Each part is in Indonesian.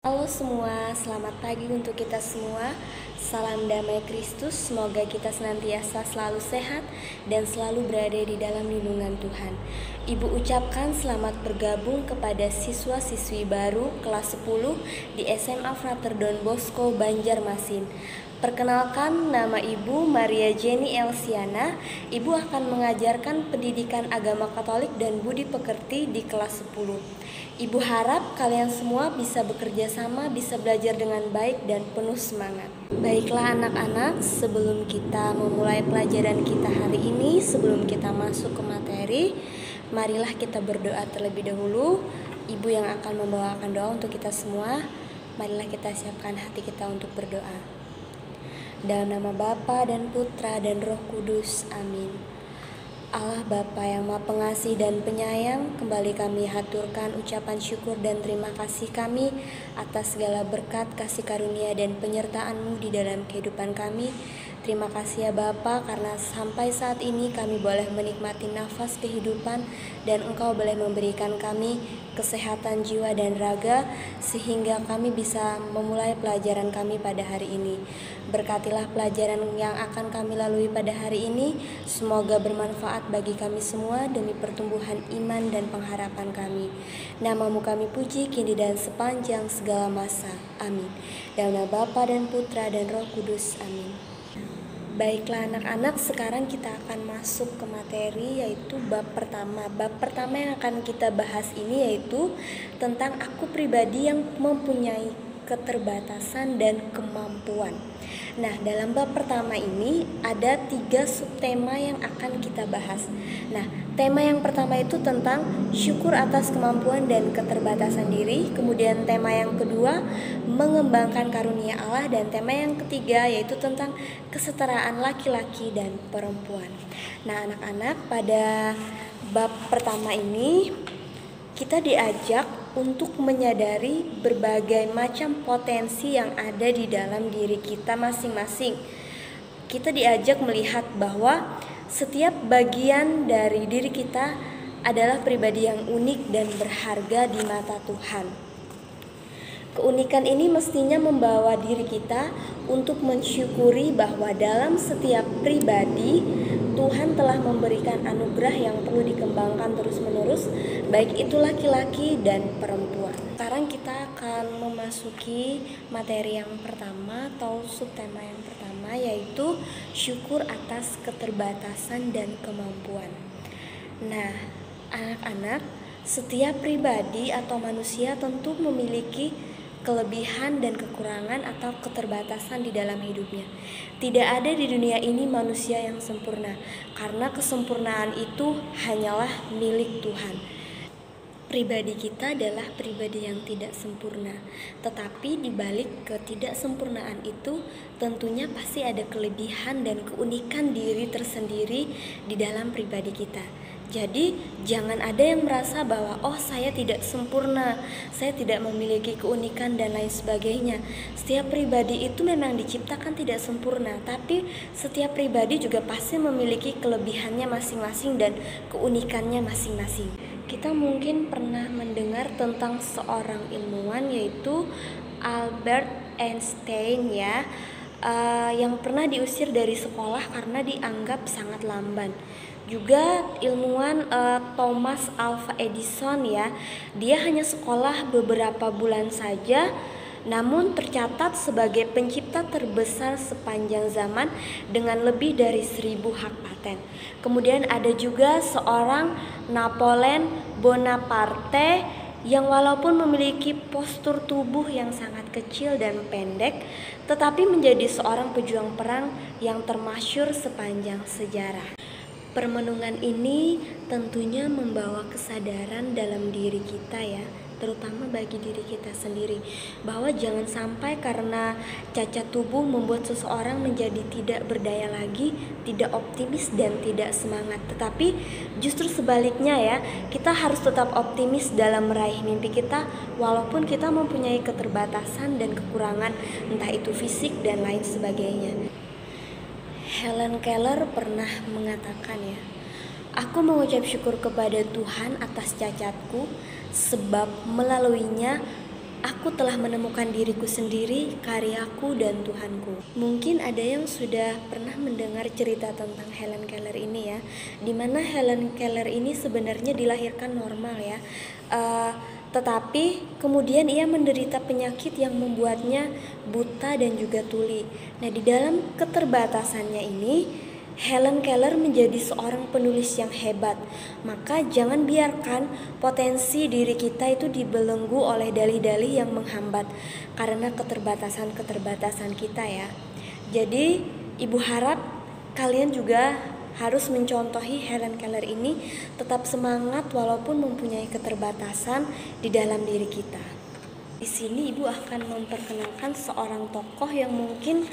Halo semua, selamat pagi untuk kita semua. Salam damai Kristus, semoga kita senantiasa selalu sehat dan selalu berada di dalam lindungan Tuhan. Ibu ucapkan selamat bergabung kepada siswa-siswi baru kelas 10 di SMA Frater Don Bosco, Banjarmasin. Perkenalkan, nama Ibu Maria Jenny Elsiana. Ibu akan mengajarkan pendidikan agama Katolik dan budi pekerti di kelas 10. Ibu harap kalian semua bisa bekerja sama, bisa belajar dengan baik dan penuh semangat. Baiklah anak-anak, sebelum kita memulai pelajaran kita hari ini, sebelum kita masuk ke materi, marilah kita berdoa terlebih dahulu. Ibu yang akan membawakan doa untuk kita semua, marilah kita siapkan hati kita untuk berdoa. Dalam nama Bapa dan Putra dan Roh Kudus, amin. Allah Bapa yang Maha Pengasih dan Penyayang, kembali kami haturkan ucapan syukur dan terima kasih kami atas segala berkat, kasih karunia dan penyertaan-Mu di dalam kehidupan kami. Terima kasih ya Bapa, karena sampai saat ini kami boleh menikmati nafas kehidupan dan Engkau boleh memberikan kami kesehatan jiwa dan raga sehingga kami bisa memulai pelajaran kami pada hari ini. Berkatilah pelajaran yang akan kami lalui pada hari ini, semoga bermanfaat bagi kami semua demi pertumbuhan iman dan pengharapan kami. Nama-Mu kami puji kini dan sepanjang segala masa. Amin. Dalam nama Bapa dan Putra dan Roh Kudus. Amin. Baiklah anak-anak, sekarang kita akan masuk ke materi yaitu bab pertama. Bab pertama yang akan kita bahas ini yaitu tentang aku pribadi yang mempunyai keterbatasan dan kemampuan. Nah, dalam bab pertama ini ada 3 subtema yang akan kita bahas. Nah, tema yang pertama itu tentang syukur atas kemampuan dan keterbatasan diri. Kemudian tema yang kedua, mengembangkan karunia Allah. Dan tema yang ketiga yaitu tentang kesetaraan laki-laki dan perempuan. Nah, anak-anak, pada bab pertama ini kita diajak untuk menyadari berbagai macam potensi yang ada di dalam diri kita masing-masing. Kita diajak melihat bahwa setiap bagian dari diri kita adalah pribadi yang unik dan berharga di mata Tuhan. Keunikan ini mestinya membawa diri kita untuk mensyukuri bahwa dalam setiap pribadi Tuhan telah memberikan anugerah yang perlu dikembangkan terus-menerus, baik itu laki-laki dan perempuan. Sekarang kita akan memasuki materi yang pertama atau subtema yang pertama, yaitu syukur atas keterbatasan dan kemampuan. Nah, anak-anak, setiap pribadi atau manusia tentu memiliki kelebihan dan kekurangan atau keterbatasan di dalam hidupnya. Tidak ada di dunia ini manusia yang sempurna, karena kesempurnaan itu hanyalah milik Tuhan. Pribadi kita adalah pribadi yang tidak sempurna, tetapi di balik ketidaksempurnaan itu tentunya pasti ada kelebihan dan keunikan diri tersendiri di dalam pribadi kita. Jadi jangan ada yang merasa bahwa saya tidak sempurna, saya tidak memiliki keunikan dan lain sebagainya. Setiap pribadi itu memang diciptakan tidak sempurna, tapi setiap pribadi juga pasti memiliki kelebihannya masing-masing dan keunikannya masing-masing. Kita mungkin pernah mendengar tentang seorang ilmuwan yaitu Albert Einstein ya, yang pernah diusir dari sekolah karena dianggap sangat lamban. Juga ilmuwan Thomas Alva Edison ya, dia hanya sekolah beberapa bulan saja, namun tercatat sebagai pencipta terbesar sepanjang zaman dengan lebih dari 1000 hak paten. Kemudian ada juga seorang Napoleon Bonaparte yang walaupun memiliki postur tubuh yang sangat kecil dan pendek, tetapi menjadi seorang pejuang perang yang termasyhur sepanjang sejarah. Permenungan ini tentunya membawa kesadaran dalam diri kita ya, terutama bagi diri kita sendiri, bahwa jangan sampai karena cacat tubuh membuat seseorang menjadi tidak berdaya lagi, tidak optimis dan tidak semangat. Tetapi justru sebaliknya ya, kita harus tetap optimis dalam meraih mimpi kita walaupun kita mempunyai keterbatasan dan kekurangan, entah itu fisik dan lain sebagainya. Helen Keller pernah mengatakan ya, aku mengucap syukur kepada Tuhan atas cacatku, sebab melaluinya Aku telah menemukan diriku sendiri, karyaku dan Tuhanku. Mungkin ada yang sudah pernah mendengar cerita tentang Helen Keller ini ya, dimana Helen Keller ini sebenarnya dilahirkan normal ya, tetapi kemudian ia menderita penyakit yang membuatnya buta dan juga tuli. Nah, di dalam keterbatasannya ini, Helen Keller menjadi seorang penulis yang hebat. Maka jangan biarkan potensi diri kita itu dibelenggu oleh dalih-dalih yang menghambat karena keterbatasan-keterbatasan kita ya. Jadi ibu harap kalian juga harus mencontohi Helen Keller ini, tetap semangat walaupun mempunyai keterbatasan di dalam diri kita. Di sini ibu akan memperkenalkan seorang tokoh yang mungkin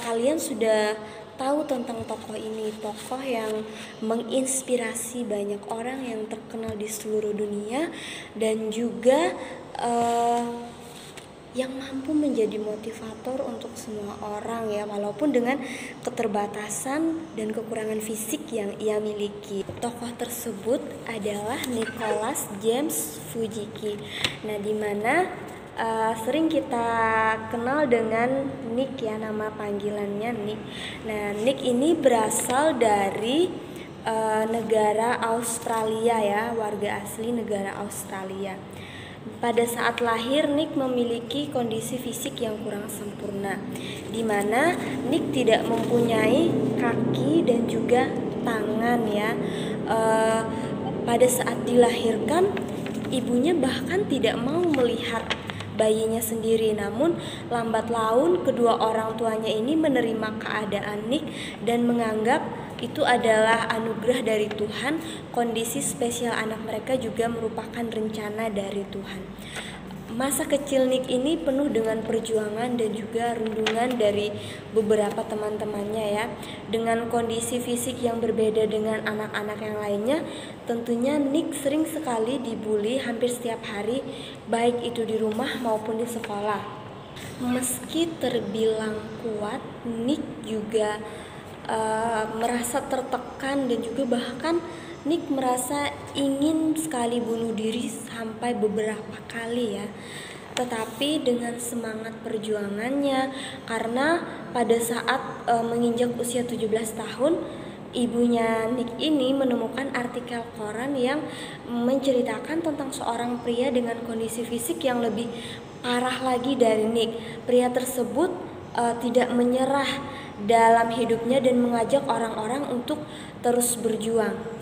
kalian sudah tahu tentang tokoh ini, tokoh yang menginspirasi banyak orang yang terkenal di seluruh dunia dan juga yang mampu menjadi motivator untuk semua orang ya, walaupun dengan keterbatasan dan kekurangan fisik yang ia miliki. Tokoh tersebut adalah Nicholas James Fujiki. Nah, dimana sering kita kenal dengan Nick ya, nama panggilannya Nick. Nah, Nick ini berasal dari negara Australia ya, warga asli negara Australia. Pada saat lahir, Nick memiliki kondisi fisik yang kurang sempurna, di mana Nick tidak mempunyai kaki dan juga tangan ya. Pada saat dilahirkan, ibunya bahkan tidak mau melihat bayinya sendiri, namun lambat laun kedua orang tuanya ini menerima keadaan Nick dan menganggap itu adalah anugerah dari Tuhan. Kondisi spesial anak mereka juga merupakan rencana dari Tuhan. Masa kecil Nick ini penuh dengan perjuangan dan juga rundungan dari beberapa teman-temannya ya. Dengan kondisi fisik yang berbeda dengan anak-anak yang lainnya, tentunya Nick sering sekali dibully hampir setiap hari, baik itu di rumah maupun di sekolah. Meski terbilang kuat, Nick juga merasa tertekan dan juga bahkan Nick merasa ingin sekali bunuh diri sampai beberapa kali ya. Tetapi dengan semangat perjuangannya, karena pada saat menginjak usia 17 tahun, ibunya Nick ini menemukan artikel koran yang menceritakan tentang seorang pria dengan kondisi fisik yang lebih parah lagi dari Nick. Pria tersebut tidak menyerah dalam hidupnya dan mengajak orang-orang untuk terus berjuang.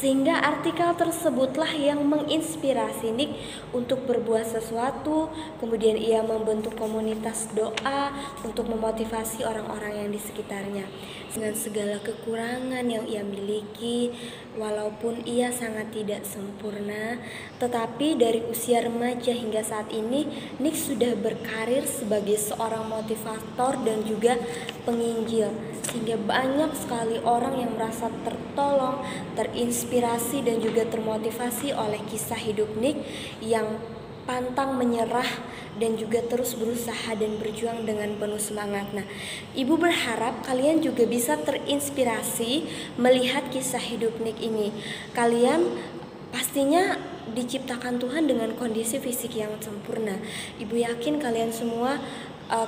Sehingga artikel tersebutlah yang menginspirasi Nick untuk berbuat sesuatu. Kemudian ia membentuk komunitas doa untuk memotivasi orang-orang yang di sekitarnya. Dengan segala kekurangan yang ia miliki, walaupun ia sangat tidak sempurna, tetapi dari usia remaja hingga saat ini, Nick sudah berkarir sebagai seorang motivator dan juga penginjil. Sehingga banyak sekali orang yang merasa tertolong, terinspirasi dan juga termotivasi oleh kisah hidup Nick yang pantang menyerah dan juga terus berusaha dan berjuang dengan penuh semangat. Nah, ibu berharap kalian juga bisa terinspirasi melihat kisah hidup Nick ini. Kalian pastinya diciptakan Tuhan dengan kondisi fisik yang sempurna. Ibu yakin kalian semua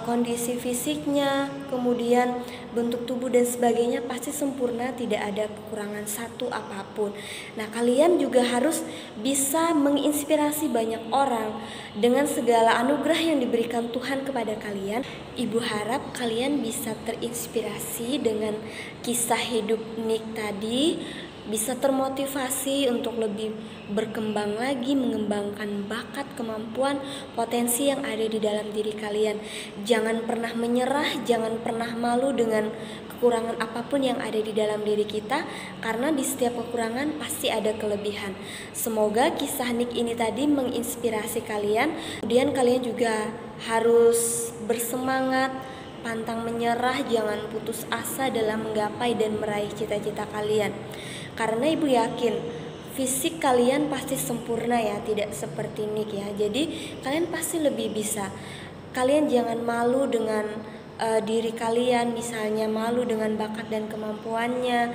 kondisi fisiknya, kemudian bentuk tubuh dan sebagainya pasti sempurna, tidak ada kekurangan satu apapun. Nah, kalian juga harus bisa menginspirasi banyak orang dengan segala anugerah yang diberikan Tuhan kepada kalian. Ibu harap kalian bisa terinspirasi dengan kisah hidup Nick tadi, bisa termotivasi untuk lebih berkembang lagi, mengembangkan bakat, kemampuan, potensi yang ada di dalam diri kalian. Jangan pernah menyerah, jangan pernah malu dengan kekurangan apapun yang ada di dalam diri kita, karena di setiap kekurangan pasti ada kelebihan. Semoga kisah Nick ini tadi menginspirasi kalian. Kemudian kalian juga harus bersemangat, pantang menyerah, jangan putus asa dalam menggapai dan meraih cita-cita kalian. Karena ibu yakin fisik kalian pasti sempurna ya, tidak seperti Nick ya. Jadi kalian pasti lebih bisa. Kalian jangan malu dengan diri kalian, misalnya malu dengan bakat dan kemampuannya.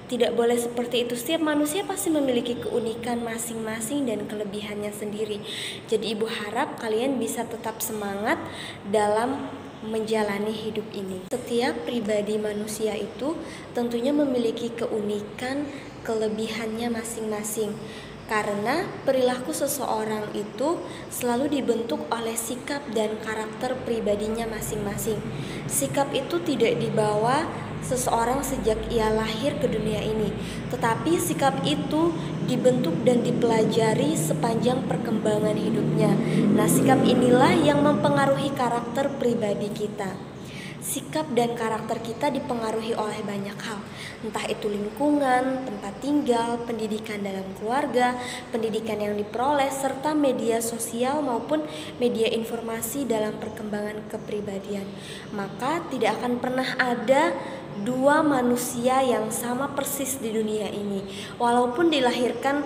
Tidak boleh seperti itu. Setiap manusia pasti memiliki keunikan masing-masing dan kelebihannya sendiri. Jadi ibu harap kalian bisa tetap semangat dalam menjalani hidup ini. Setiap pribadi manusia itu tentunya memiliki keunikan, kelebihannya masing-masing. Karena perilaku seseorang itu selalu dibentuk oleh sikap dan karakter pribadinya masing-masing. Sikap itu tidak dibawa seseorang sejak ia lahir ke dunia ini, tetapi sikap itu dibentuk dan dipelajari sepanjang perkembangan hidupnya. Nah, sikap inilah yang mempengaruhi karakter pribadi kita. Sikap dan karakter kita dipengaruhi oleh banyak hal, entah itu lingkungan, tempat tinggal, pendidikan dalam keluarga, pendidikan yang diperoleh, serta media sosial maupun media informasi dalam perkembangan kepribadian. Maka tidak akan pernah ada dua manusia yang sama persis di dunia ini. Walaupun dilahirkan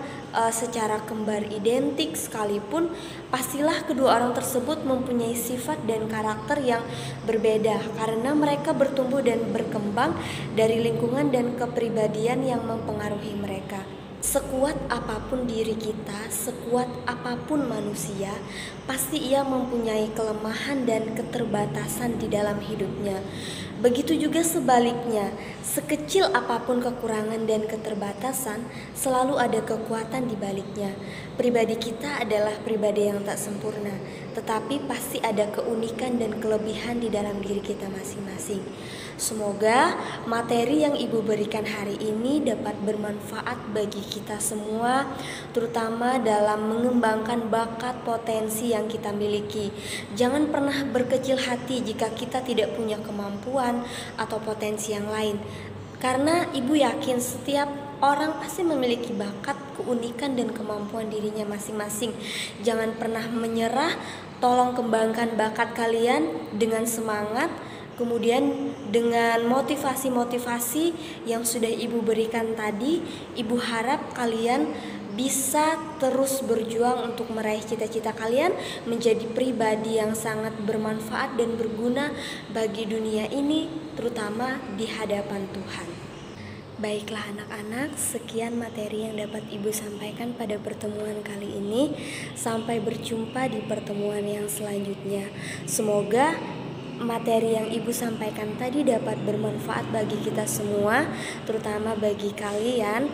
secara kembar identik sekalipun, pastilah kedua orang tersebut mempunyai sifat dan karakter yang berbeda karena mereka bertumbuh dan berkembang dari lingkungan dan kepribadian yang mempengaruhi mereka. Sekuat apapun diri kita, sekuat apapun manusia, pasti ia mempunyai kelemahan dan keterbatasan di dalam hidupnya. Begitu juga sebaliknya, sekecil apapun kekurangan dan keterbatasan, selalu ada kekuatan di baliknya. Pribadi kita adalah pribadi yang tak sempurna, tetapi pasti ada keunikan dan kelebihan di dalam diri kita masing-masing. Semoga materi yang Ibu berikan hari ini dapat bermanfaat bagi kita semua, terutama dalam mengembangkan bakat potensi yang kita miliki. Jangan pernah berkecil hati jika kita tidak punya kemampuan atau potensi yang lain, karena Ibu yakin setiap orang pasti memiliki bakat, keunikan, dan kemampuan dirinya masing-masing. Jangan pernah menyerah, tolong kembangkan bakat kalian dengan semangat. Kemudian dengan motivasi-motivasi yang sudah Ibu berikan tadi, Ibu harap kalian bisa terus berjuang untuk meraih cita-cita kalian, menjadi pribadi yang sangat bermanfaat dan berguna bagi dunia ini, terutama di hadapan Tuhan. Baiklah anak-anak, sekian materi yang dapat Ibu sampaikan pada pertemuan kali ini. Sampai berjumpa di pertemuan yang selanjutnya. Semoga materi yang Ibu sampaikan tadi dapat bermanfaat bagi kita semua, terutama bagi kalian,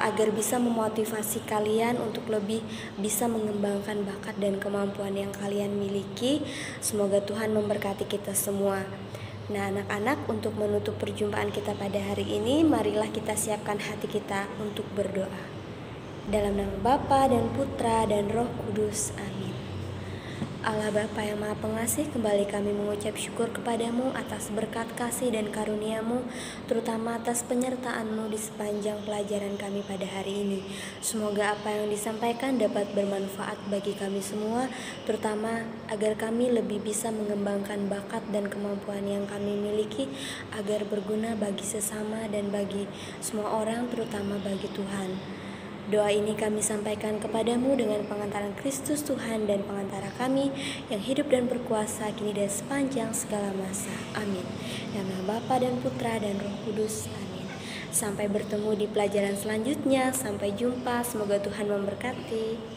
agar bisa memotivasi kalian untuk lebih bisa mengembangkan bakat dan kemampuan yang kalian miliki. Semoga Tuhan memberkati kita semua. Nah anak-anak, untuk menutup perjumpaan kita pada hari ini, marilah kita siapkan hati kita untuk berdoa. Dalam nama Bapa dan Putra dan Roh Kudus, amin. Allah Bapa yang Maha Pengasih, kembali kami mengucap syukur kepadamu atas berkat kasih dan karunia-Mu, terutama atas penyertaan-Mu di sepanjang pelajaran kami pada hari ini. Semoga apa yang disampaikan dapat bermanfaat bagi kami semua, terutama agar kami lebih bisa mengembangkan bakat dan kemampuan yang kami miliki, agar berguna bagi sesama dan bagi semua orang, terutama bagi Tuhan. Doa ini kami sampaikan kepadamu dengan pengantaran Kristus Tuhan dan pengantara kami yang hidup dan berkuasa kini dan sepanjang segala masa. Amin. Dalam nama Bapa dan Putra dan Roh Kudus. Amin. Sampai bertemu di pelajaran selanjutnya. Sampai jumpa. Semoga Tuhan memberkati.